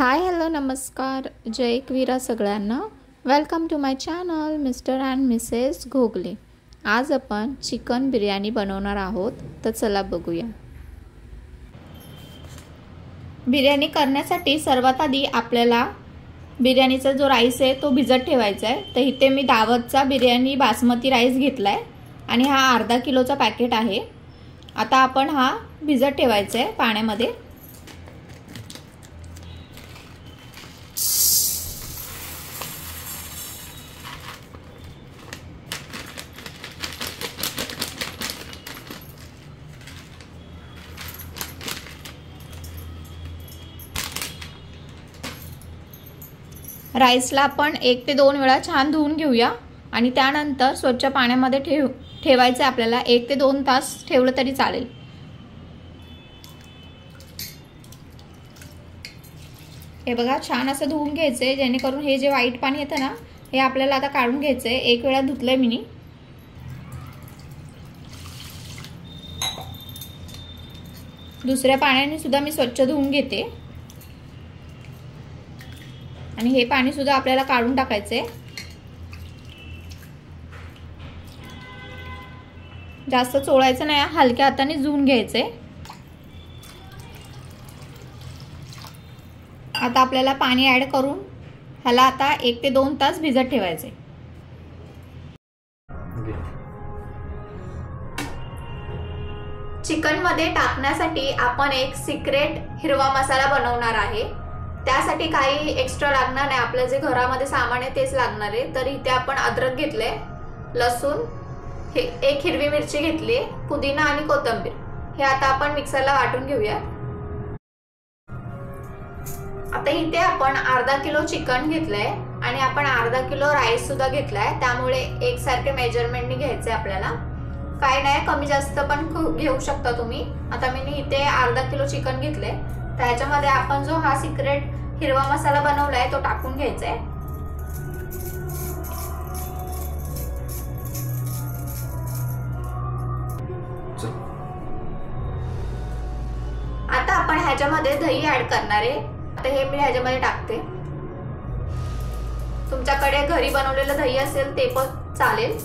Hi hello नमस्कार जय एकवीरा सगळ्यांना welcome to my channel mister and missus Ghogale. आज आपण चिकन बिर्याणी बनवणार आहोत, तर चला बघूया। बिर्याणी करण्यासाठी सर्वात आधी आपल्याला बिर्याणीचा जो राईस आहे तो भिजत ठेवायचा आहे। तर इथे मी दावतचा बिर्याणी बासमती राईस घेतलाय आणि हा अर्धा किलोचा पॅकेट आहे। आता आपण हा भिजत ठेवायचा आहे पाण्यामध्ये। राईसला आपण 1 ते 2 वेळा छान धुवून घेऊया आणि त्यानंतर स्वच्छ पाण्यामध्ये ठेवायचे आपल्याला। 1 ते 2 तास ठेवलं तरी चालेल। हे बघा छान असं धुवून घ्यायचंय, जेणेकरून हे जे व्हाईट पाणी येतं ना हे आपल्याला आता काढून घ्यायचंय। 1 वेळा धुतलंय मी। दुसऱ्या पाण्याने सुद्धा मी स्वच्छ धुवून घेते आणि हे पाणी सुद्धा आपल्याला काढून टाकायचंय। जास्त चोळायचं नाही, हलक्या हाताने धुवून घ्यायचंय। आता आपल्याला पाणी ऍड करून ह्याला आता 1 ते 2 तास भिजत ठेवायचंय। चिकन मध्ये टाकण्यासाठी आपण एक सिक्रेट हिरवा मसाला बनवणार आहे। त्यासाठी काही एक्स्ट्रा लागणार नाही, आपलं जे घरामध्ये सामान आहे तेच लागणार आहे। तर इथे आपण अद्रक घेतले, लसूण, एक हिरवी मिरची घेतली, पुदिना आणि कोथिंबीर। हे आता आपण मिक्सरला वाटून घेऊया। आता इथे आपण अर्धा किलो चिकन घेतलंय आणि आपण अर्धा किलो राईस सुद्धा घेतलाय, त्यामुळे एकसारखे मेजरमेंटने घ्यायचे आपल्याला। काय नाही, कमी जास्त पण घेऊ शकता तुम्ही। आता मी इथे अर्धा किलो चिकन घेतलंय, त्याच्यामध्ये आपण जो हा सिक्रेट हिरवा मसाला बनवलाय तो टाकून घ्यायचा आहे। आता आपण ह्याच्यामध्ये दही ऍड करणार आहे। आता हे मी ह्याच्यामध्ये टाकते। तुमच्याकडे घरी बनवलेलं दही असेल ते पण चालेल।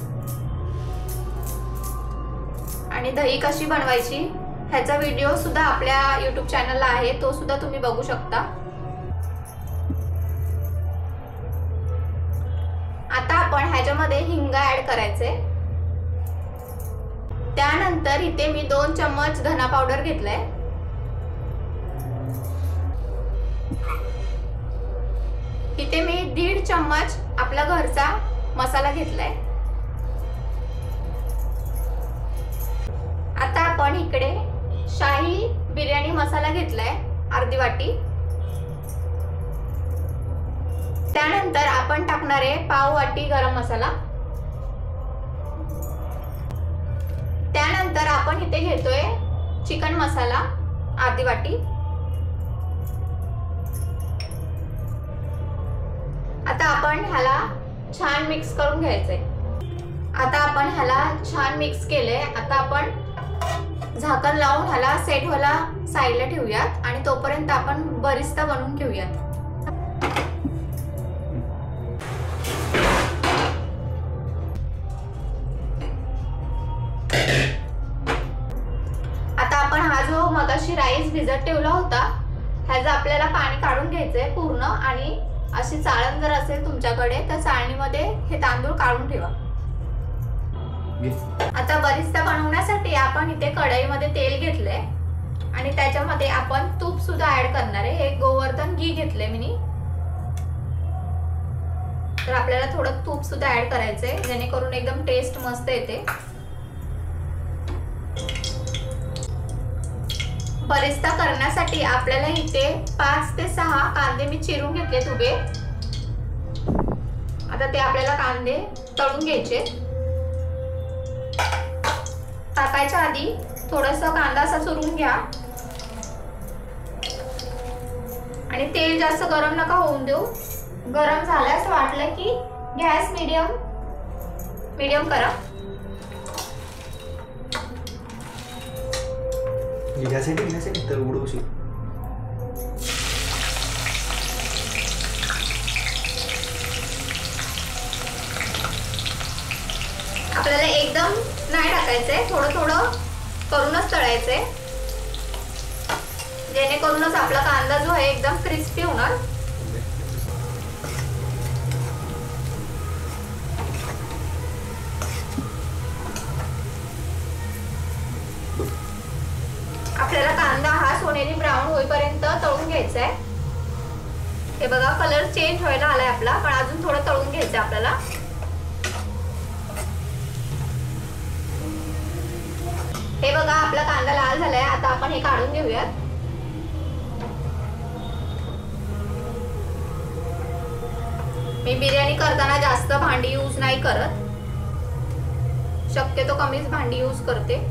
आणि दही कशी बनवायची ह्याचा व्हिडिओ सुद्धा आपल्या YouTube चॅनलला आहे, तो सुद्धा तुम्ही बघू शकता। आता आपण ह्याच्यामध्ये हिंग ऍड करायचे। त्यानंतर इथे मी 2 चम्मच धना पावडर घेतलाय। इथे मी 1.5 चम्मच आपला घरचा मसाला घेतलाय। आता आपण इकडे शाही बिर्याणी मसाला घेतलाय अर्धी वाटी। त्यानंतर आपण टाकणार आहे पाव वाटी गरम मसाला। त्यानंतर आपण इथे घेतोय चिकन मसाला अर्धी वाटी। आता आपण ह्याला छान मिक्स करून घ्यायचंय। आता आपण ह्याला छान मिक्स केलंय। आता आपण झाकण लावून ह्याला सेट व्हायला साईडला ठेवूयात आणि तोपर्यंत आपण बरिस्ता बनवून घेऊयात। आता आपण हा जो मगाशी राईस भिजत ठेवला होता ह्याचं आपल्याला पाणी काढून घ्यायचंय पूर्ण। आणि अशी चाळण जर असेल तुमच्याकडे तर चाळणीमध्ये हे तांदूळ काढून ठेवा। आता बरिस्ता बनवण्यासाठी आपण इथे कढईमध्ये तेल घेतलंय आणि त्याच्यामध्ये आपण तूप सुद्धा ऍड करणार आहे। हे गोवर्धन घी घेतलंय मी, तर आपल्याला थोडं तूप सुद्धा ऍड करायचंय, जेणेकरून एकदम टेस्ट मस्त येते। बरिस्ता करण्यासाठी आपल्याला इथे 5 ते 6 कांदे मी चिरून घेतलेत उभे। आता ते आपल्याला कांदे तळून घ्यायचे। टाकायच्या आधी थोडंसं कांदा असा चुरून घ्या आणि तेल जास्त गरम नका होऊन देऊ। गरम झाल्यास वाटलं की गॅस मीडियम करा। घ्यायसाठी तर उडवशी एकदम नाही टाकायचंय, थोडं थोडं करूनच तळायचंय, जेणेकरूनच आपला कांदा जो आहे एकदम क्रिस्पी होणार। आपल्याला कांदा हा सोनेरी ब्राऊन होईपर्यंत तळून घ्यायचा आहे। हे बघा कलर चेंज व्हायला आलाय आपला, पण अजून थोडं तळून घ्यायचं आपल्याला। हे बघा आपला कांदा लाल झालाय, आता आपण हे काढून घेऊयात। मी बिर्याणी करताना जास्त भांडी यूज नाही करत, शक्यतो कमीच भांडी यूज करते।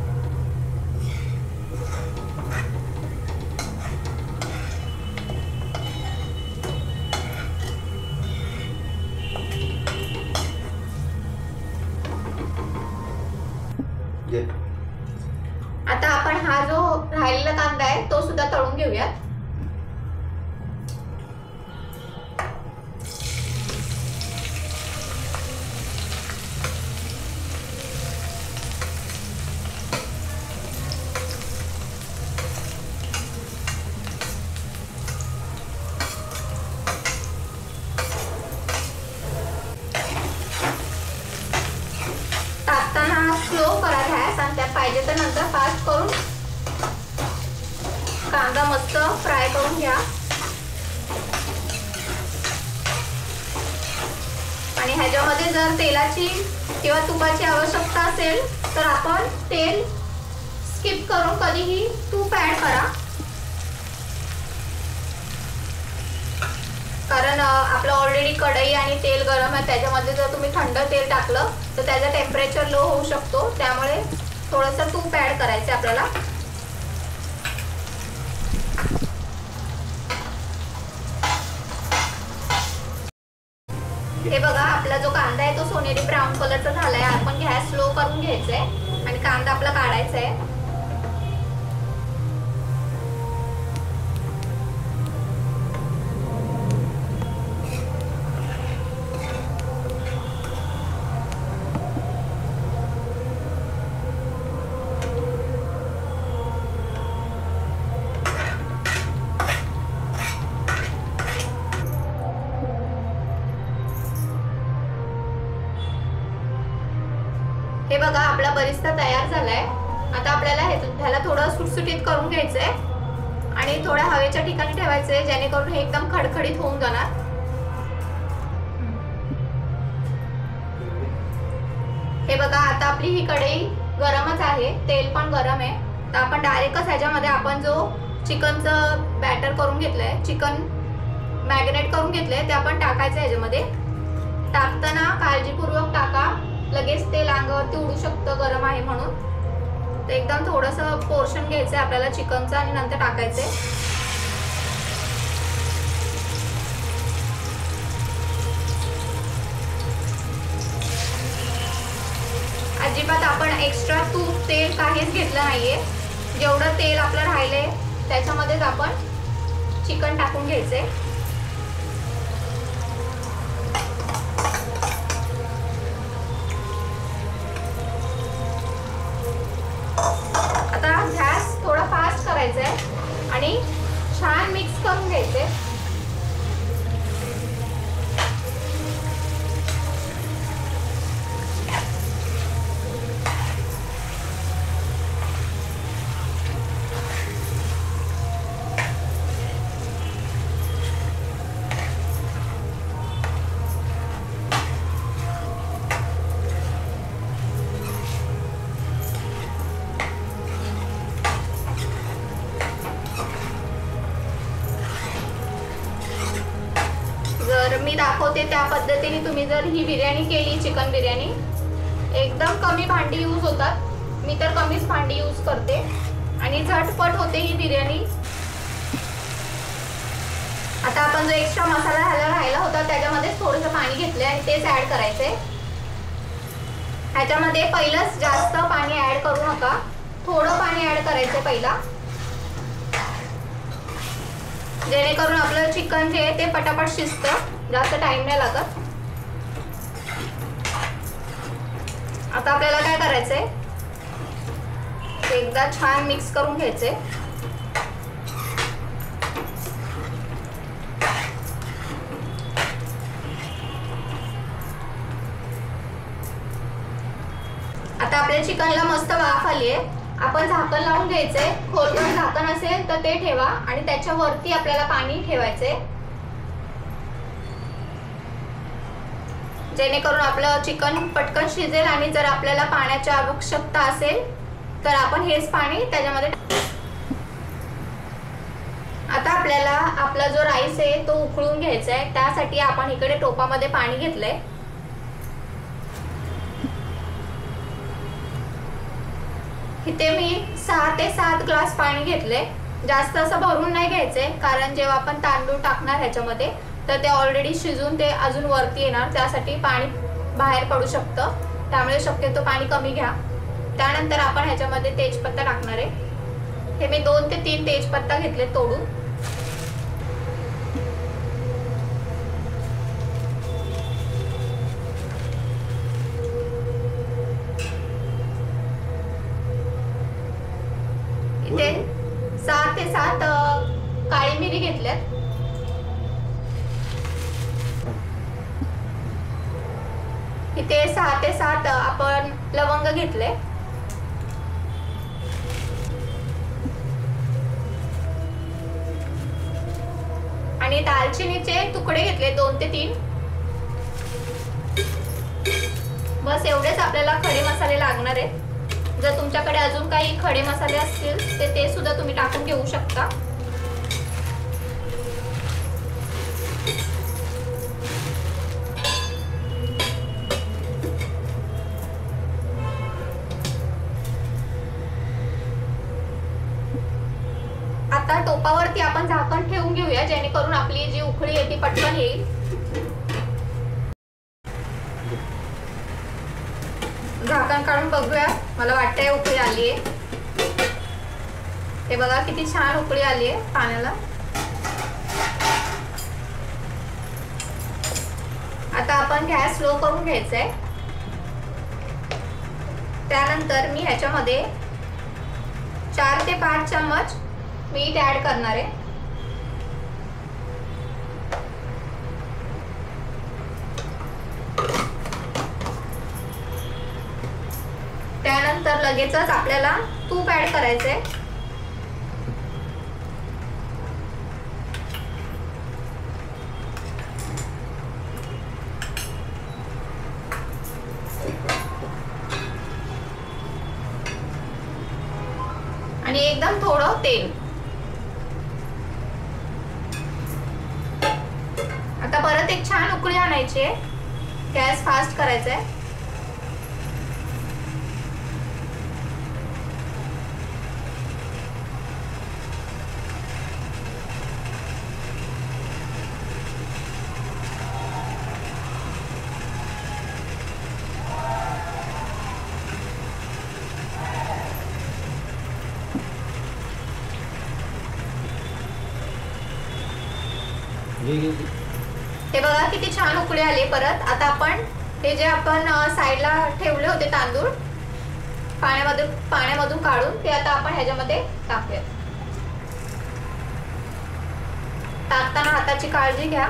आता आपण हा जो राहिलेला कांदा आहे तो सुद्धा तळून घेऊयात। टाकताना स्लो करा गॅस, आणि त्यात पाहिजे तर नंतर फास्ट करून कांदा मस्त फ्राय करून घ्या। आणि ह्याच्यामध्ये जर तेलाची किंवा तुपाची आवश्यकता असेल तर आपण तेल स्किप करून कधीही तूप ऍड करा, कारण आपलं ऑलरेडी कढई आणि तेल गरम आहे, त्याच्यामध्ये जर तुम्ही थंड तेल टाकलं तर त्याचा टेम्परेचर लो होऊ शकतो, त्यामुळे थोडंसं तूप ऍड करायचं आपल्याला। हे बघा आपला जो कांदा आहे तो सोनेरी ब्राऊन कलरचा झालाय, आपण गॅस स्लो करून घ्यायचा आहे आणि कांदा आपला काढायचा आहे। हे बघा आपला बरिस्ता तयार झालाय। आता आपल्याला ह्याला थोडं सुटसुटीत करून घ्यायचंय आणि थोड्या हवेच्या ठिकाणी ठेवायचंय, जेणेकरून हे एकदम खडखडीत होऊन जाणार। हे बघा आता आपली ही कढई गरमच आहे, तेल पण गरम आहे, तर आपण डायरेक्टच ह्याच्यामध्ये आपण जो चिकनचं बॅटर करून घेतलंय, चिकन मॅरिनेट करून घेतलंय ते आपण टाकायचं ह्याच्यामध्ये। टाकताना काळजीपूर्वक टाका, लगेच तेल अंगावरती उडू शकतं गरम आहे म्हणून, तर एकदम थोडंसं पोर्शन घ्यायचंय आपल्याला चिकनचं आणि नंतर टाकायचंय। अजिबात आपण एक्स्ट्रा तूप तेल काहीच घेतलं नाहीये, जेवढं तेल आपलं राहिलंय त्याच्यामध्येच आपण चिकन टाकून घ्यायचंय। आता गॅस थोडा फास्ट करायचा आहे आणि छान मिक्स करून घ्यायचे। मी दाखवते त्या पद्धतीने तुम्ही जर ही बिर्याणी केली, चिकन बिर्याणी, एकदम कमी भांडी यूज होतात, मी तर कमीच भांडी यूज करते आणि झटपट होते ही बिर्याणी। आता आपण जो एक्स्ट्रा मसाला राहिला होता त्याच्यामध्ये थोडंसं पाणी घेतलंय आणि तेच ऍड करायचंय। ह्याच्यामध्ये पहिलंच जास्त पाणी ऍड करू नका, थोडं पाणी ऍड करायचंय पहिला, जेणेकरून आपलं चिकन जे आहे ते पटापट शिजतं, जास्त टाइम नाही लागत। आता आपल्याला काय करायचंय, एकदा छान मिक्स करून घ्यायचे। आता आपल्या चिकनला मस्त वाफ आली आहे। आपण झाकण लावून घ्यायचंय। खोलवर झाकण असेल तर ते ठेवा आणि त्याच्यावरती आपल्याला पाणी ठेवायचंय, जेणेकरून आपलं चिकन पटकन शिजेल। आणि जर आपल्याला पाण्याची आवश्यकता असेल तर आपण हेच पाणी त्याच्यामध्ये। आता आपल्याला आपला जो राईस आहे तो उकळून घ्यायचा आहे। त्यासाठी आपण इकडे टोपामध्ये पाणी घेतलंय। इथे मी 6 ते 7 ग्लास पाणी घेतले। जास्त असं भरून नाही घ्यायचंय, कारण जेव्हा आपण तांदूळ टाकणार ह्याच्यामध्ये तर ते ऑलरेडी शिजून ते अजून वरती येणार, त्यासाठी पाणी बाहेर पडू शकतं। त्यामुळे शक्यतो पाणी कमी घ्या। त्यानंतर आपण ह्याच्यामध्ये तेजपत्ता टाकणार आहे। हे मी 2 ते 3 तेजपत्ता घेतले तोडून। इथे 6 ते 7 काळी मिरी घेतल्यात। इथे 6 ते 7 आपण लवंग घेतले। आणि दालचिनीचे तुकडे घेतले 2 ते 3। बस एवढेच आपल्याला खडे मसाले लागणार आहेत। जर तुमच्याकडे अजून काही खडे मसाले असतील तर ते सुद्धा तुम्ही टाकून घेऊ शकता। आता टोपावरती आपण झाकण ठेवून घेऊया, जेणेकरून आपली जी उकळी आहे ती पटकन येईल। झाकण काढून बघूया। मला वाटतंय उकळी आली आहे। हे बघा किती छान उकळी आली आहे पाण्याला। आता आपण गॅस स्लो करून घ्यायचा आहे। त्यानंतर मी ह्याच्यामध्ये 4 ते 5 चम्मच मीठ ऍड करणार आहे। त्यानंतर लगेचच आपल्याला तूप ऍड करायचंय। आणि एकदम थोडं तेल। आता परत एक छान उकळी आणायची आहे। गॅस फास्ट करायचा आहे। हे बघा किती छान उकळी आली परत। आता आपण हे जे आपण साईडला ठेवले होते तांदूळ पाण्यामधून काढून, ते आता आपण ह्याच्यामध्ये टाकूया। टाकताना हाताची काळजी घ्या।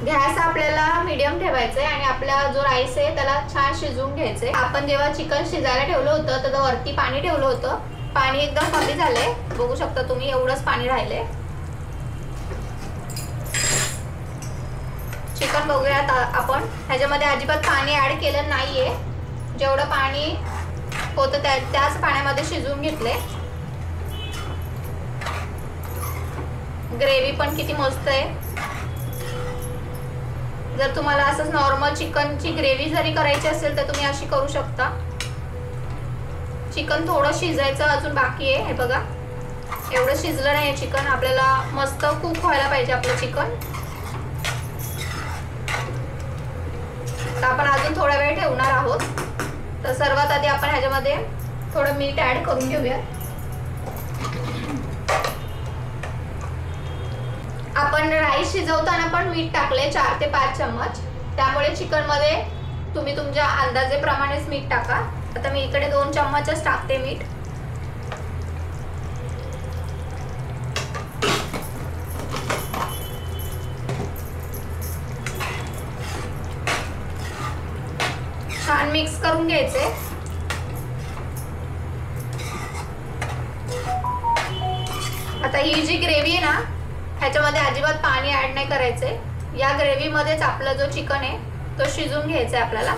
गॅस आपल्याला मीडियम ठेवायचा आहे आणि आपला जो राईस आहे त्याला छान शिजवून घ्यायचंय। आपण जेव्हा चिकन शिजायला ठेवलं होतं तर वरती पाणी ठेवलं होतं। पाणी एकदम कमी झालंय, बघू शकता तुम्ही, एवढंच पाणी राहिलंय। चिकन बघूयात आपण ह्याच्यामध्ये अजिबात पाणी ऍड केलं नाहीये। जेवढं पाणी होतं त्याच पाण्यामध्ये शिजवून घेतलंय। ग्रेव्ही पण किती मस्त आहे। जर तुम्हाला असंच नॉर्मल चिकनची ग्रेव्ही जरी करायची असेल तर तुम्ही अशी करू शकता। चिकन थोडं शिजायचं अजून बाकी आहे। हे बघा एवढं शिजलं नाही चिकन, आपल्याला मस्त कुक व्हायला पाहिजे आपलं चिकन। तर आपण अजून थोडा वेळ ठेवणार आहोत। तर सर्वात आधी आपण ह्याच्यामध्ये थोडं मीठ ऍड करून घेऊया। आपण राईस शिजवताना पण मीठ टाकले 4 ते 5 चम्मच, त्यामुळे चिकन मध्ये तुम्ही तुमच्या अंदाजेप्रमाणेच मीठ टाका. आता मी इकडे 2 चम्मचच टाकते मीठ. छान मिक्स करून घ्यायचे. आता ही जी ग्रेव्ही आहे ना, ह्याच्यामध्ये अजिबात पाणी ऍड नाही करायचे. या ग्रेव्ही मध्येच आपला जो चिकन आहे तो शिजून घ्यायचा आहे आपल्याला.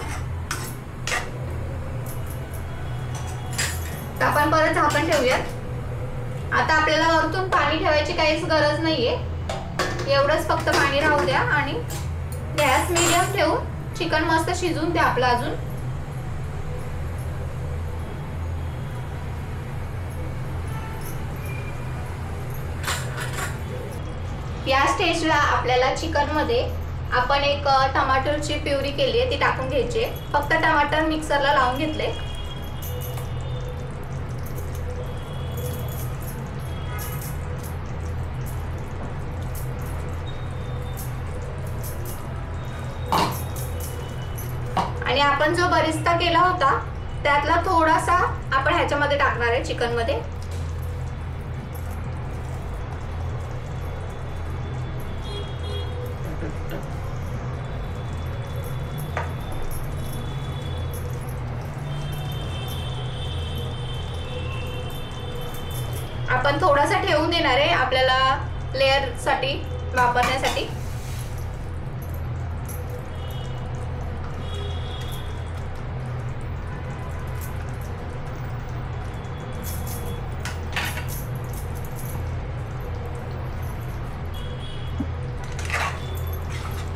आपण परत झाकण ठेवूयात. आता आपल्याला वरतून पाणी ठेवायची काहीच गरज नाहीये, एवढंच फक्त पाणी राहू द्या आणि गॅस मीडियम ठेवून चिकन मस्त शिजून द्या आपलं. अजून या स्टेजला आपल्याला चिकन मध्ये आपण एक टमाटरची प्युरी केली आहे ती टाकून घ्यायची आहे. फक्त टमाटर मिक्सरला लावून घेतले. आणि आपण जो बरिस्ता केला होता त्यातला थोडासा आपण ह्याच्यामध्ये टाकणार आहे चिकन मध्ये. आपण थोडासा ठेवून देणार आहे आपल्याला लेयर साठी वापरण्यासाठी.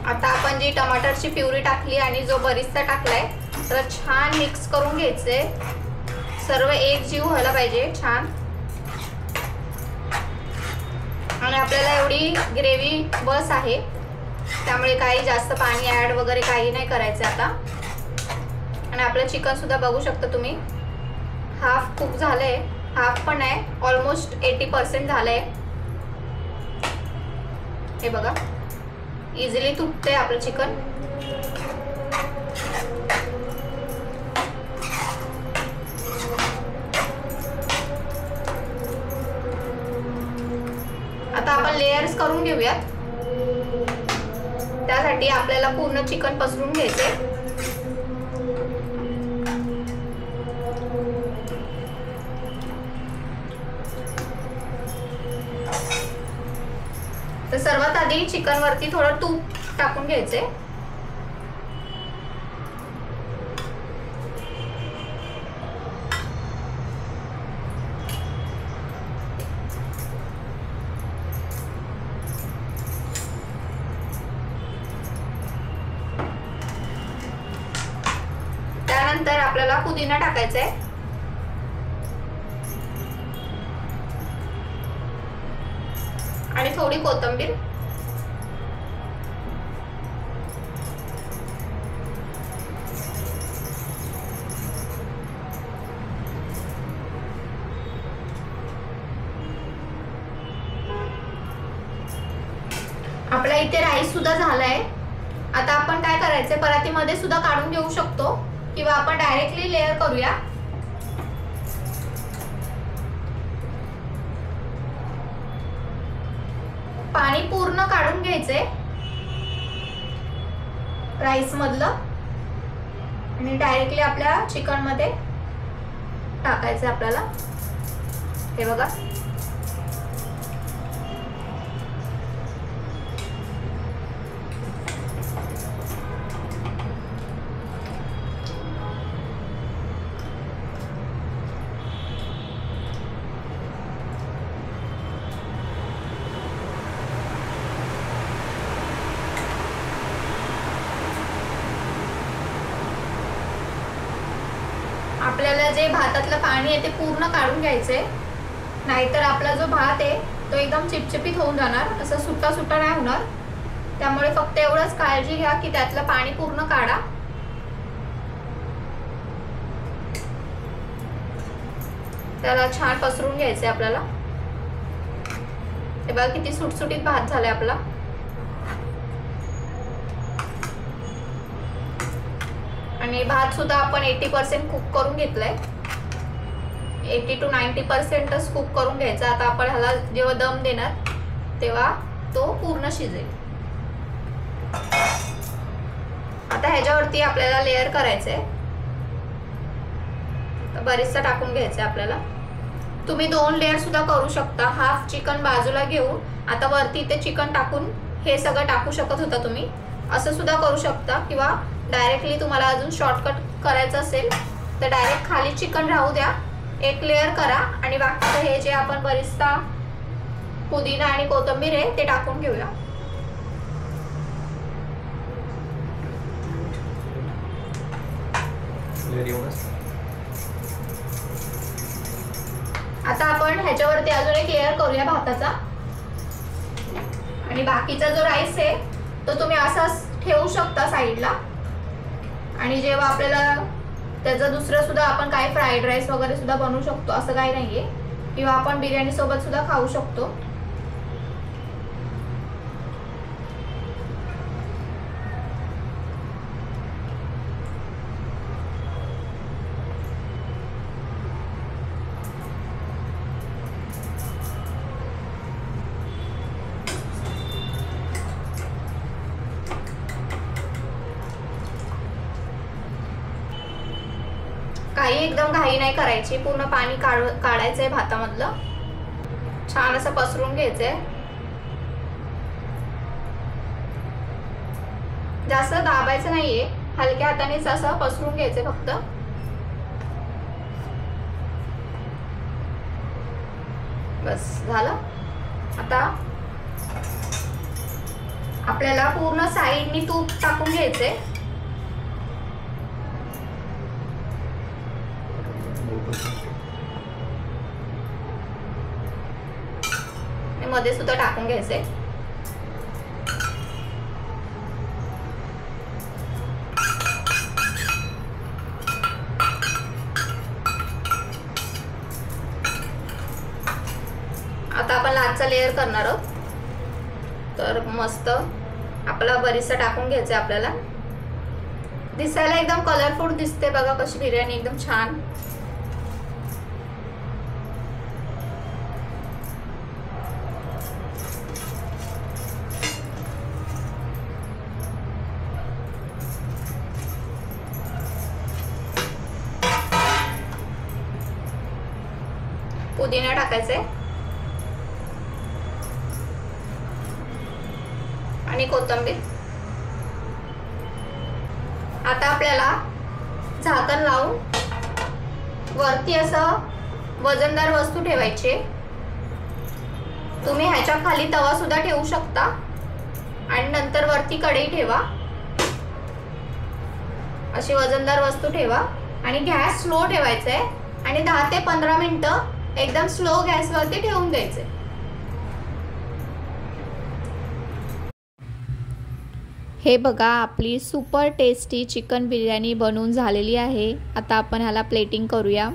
आता आपण जी टमाटरची प्युरी टाकली आणि जो बरिस्ता टाकलाय तर छान मिक्स करून घ्यायचे. सर्व एक जीव व्हायला पाहिजे छान. आणि आपल्याला एवढी ग्रेव्ही बस आहे, त्यामुळे काही जास्त पाणी ऍड वगैरे काही नाही करायचं आता. आणि आपलं चिकन सुद्धा बघू शकता तुम्ही, हाफ कुक झालंय, हाफ पण आहे, ऑलमोस्ट 80% झालंय. हे बघा इझिली तुटते आपलं चिकन. आता आपण लेयर्स करून घेऊयात. त्यासाठी आपल्याला पूर्ण चिकन पसरून घ्यायचे. तर सर्वात आधी चिकन वरती थोडं तूप टाकून घ्यायचे. त्यानंतर आपल्याला पुदिना टाकायचा आहे. आणि थोडी कोथिंबीर. आपला इथे राईस सुद्धा झालाय. आता आपण काय करायचंय, परातीमध्ये सुद्धा काढून घेऊ शकतो किंवा आपण डायरेक्टली लेयर करूया. पाणी पूर्ण काढून घ्यायचंय राईस मधलं आणि डायरेक्टली आपल्या चिकन मध्ये टाकायचं आपल्याला. हे बघा आपल्याला जे भातातलं पाणी आहे ते पूर्ण काढून घ्यायचंय, नाहीतर आपला जो भात आहे तो एकदम चिपचिपीत होऊन जाणार, असं सुट्टा सुट्टा नाही होणार. त्यामुळे फक्त एवढंच काळजी घ्या की त्यातलं पाणी पूर्ण काढा. त्याला छान पसरून घ्यायचंय आपल्याला. हे बघा किती सुटसुटीत भात झालाय आपला. आणि भात सुद्धा आपण 80% कुक करून घेतलाय. 80 to 90% कुक करून घ्यायचा. आता आपण ह्याला जेव्हा दम देणार तेव्हा तो पूर्ण शिजेल. आता ह्याच्यावरती आपल्याला लेअर करायचंय. बरीचसा टाकून घ्यायचंय आपल्याला. तुम्ही 2 लेअर सुद्धा करू शकता. हाफ चिकन बाजूला घेऊन आता वरती ते चिकन टाकून हे सगळं टाकू शकत होता तुम्ही. असं सुद्धा करू शकता. किंवा डायरेक्टली तुम्हाला अजून शॉर्टकट करायचं असेल तर डायरेक्ट खाली चिकन राहू द्या, एक लेअर करा आणि बाकीचं हे जे आपण बरीचसा पुदिना आणि कोथिंबीर आहे ते टाकून घेऊया. आता आपण ह्याच्यावरती अजून एक लेअर करूया भाताचा. आणि बाकीचा जो राईस आहे तो तुम्ही असाच ठेवू शकता साईडला. आणि जेव्हा आपल्याला त्याचं दुसरं सुद्धा आपण काय फ्राईड राईस वगैरे सुद्धा बनवू शकतो, असं काही नाहीये. किंवा आपण बिर्याणी सोबत सुद्धा खाऊ शकतो. काही एकदम घाई नाही करायची. पूर्ण पाणी काढायचंय भातामधलं. छान असं पसरून घ्यायचंय. जास्त दाबायचं नाहीये, हलक्या हातानेच असं पसरून घ्यायचंय फक्त. बस झालं. आता आपल्याला पूर्ण साईडनी तूप टाकून घ्यायचंय. मध्ये सुद्धा टाकून घ्यायचे. आता आपण लास्टचा लेअर करणार आहोत. तर मस्त आपला बरीचसा टाकून घ्यायचं आपल्याला. दिसायला एकदम कलरफुल दिसते बघा कशी बिर्याणी, एकदम छान. पुदिना टाकायचे आणि कोथिंबीर. आता आपल्याला झाकण लावून वरती असं वजनदार वस्तू ठेवायची. तुम्ही ह्याच्या खाली तवा सुद्धा ठेवू शकता आणि नंतर वरती कढई ठेवा. अशी वजनदार वस्तू ठेवा आणि गॅस स्लो ठेवायचा आहे आणि 10 ते 15 मिनिटं एकदम स्लो गॅसवरती ठेवून द्यायचे. हे बघा आपली सुपर टेस्टी चिकन बिर्याणी बनवून झालेली आहे. आता आपण ह्याला प्लेटिंग करूया.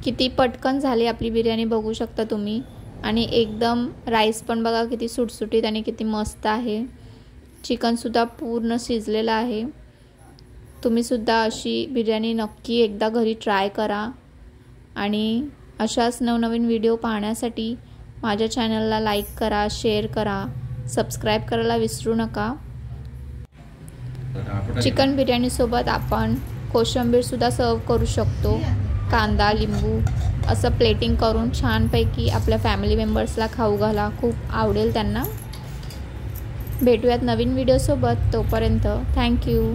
किती पटकन झाली आपली बिर्याणी बघू शकता तुम्ही. आणि एकदम राईस पण बघा किती सुटसुटीत आणि किती मस्त आहे. चिकनसुद्धा पूर्ण शिजलेलं आहे. तुम्हीसुद्धा अशी बिर्याणी नक्की एकदा घरी ट्राय करा. आणि अशाच नवनवीन व्हिडिओ पाहण्यासाठी माझ्या चॅनलला लाईक करा, शेअर करा, सबस्क्राईब करायला विसरू नका. चिकन बिर्याणीसोबत आपण कोशिंबीरसुद्धा सर्व करू शकतो. कांदा, लिंबू असं प्लेटिंग करून छानपैकी आपल्या फॅमिली मेंबर्सला खाऊ घाला. खूप आवडेल त्यांना. भेटूयात नवीन व्हिडिओसोबत. तोपर्यंत थँक्यू.